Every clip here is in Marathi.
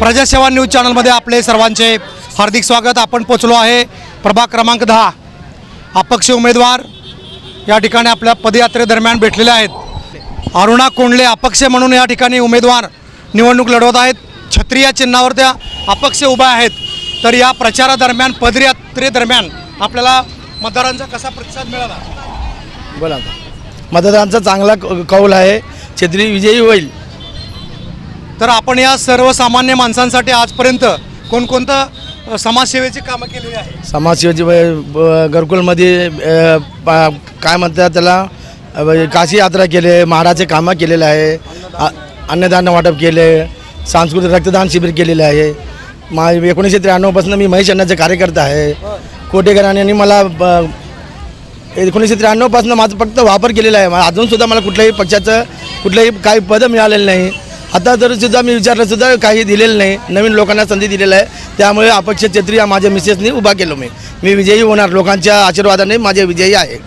प्रजासेवा न्यूज चॅनलमध्ये आपले सर्वांचे हार्दिक स्वागत। आपण पोचलो आहे प्रभाग क्रमांक 10। अपक्ष उमेदवार या ठिकाणी आपल्या पदयात्रेदरम्यान भेटलेले आहेत। अरुणा कोंडले अपक्ष म्हणून या ठिकाणी उमेदवार निवडणूक लढवत आहेत। छत्री या चिन्हावर त्या अपक्ष उभा आहेत। तर या प्रचारादरम्यान पदयात्रेदरम्यान आपल्याला मतदारांचा कसा प्रतिसाद मिळाला? बोला, मतदारांचा चांगला कौल आहे, छत्री विजयी होईल। तर आपण या सर्वसामान्य माणसांसाठी आजपर्यंत कोणकोणतं समाजसेवेची कामं केलेली आहे? समाजसेवेची घरकुलमध्ये काय म्हणतात त्याला, काशी यात्रा केले, महाराचे कामं केलेले आहे, अन्नदान वाटप केले, सांस्कृतिक रक्तदान शिबिर केलेले आहे। 1993 पासून मी महेश अण्णाचे कार्यकर्ता आहे। कोटेकरांनी मला 1993 पासून माझं फक्त वापर केलेला आहे। अजूनसुद्धा मला कुठल्याही पक्षाचं कुठलंही काही पद मिळालेलं नाही। आता तर सुद्धा मी विचारलं सुद्धा काही दिलेलं नाही, नवीन लोकांना संधी दिलेलं आहे। त्यामुळे अपक्ष छत्री माझ्या मिसेसनी उभा केलो। मी विजयी होणार, लोकांच्या आशीर्वादाने माझे विजयी आहे।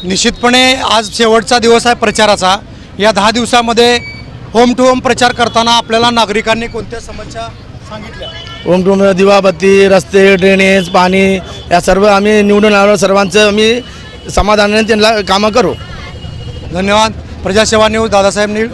निश्चितपणे आज शेवटचा दिवस आहे प्रचाराचा। या 10 दिवसामध्ये होम टू होम प्रचार करताना आपल्याला नागरिकांनी कोणत्या समस्या सांगितल्या? होम टू होम, दिवाबत्ती, रस्ते, ड्रेनेज, पाणी या सर्व आम्ही निवडून आलो। सर्वांचं आम्ही समाधानाने त्यांना कामं करू। धन्यवाद। प्रजासेवा न्यूज, दादासाहेब नीळ।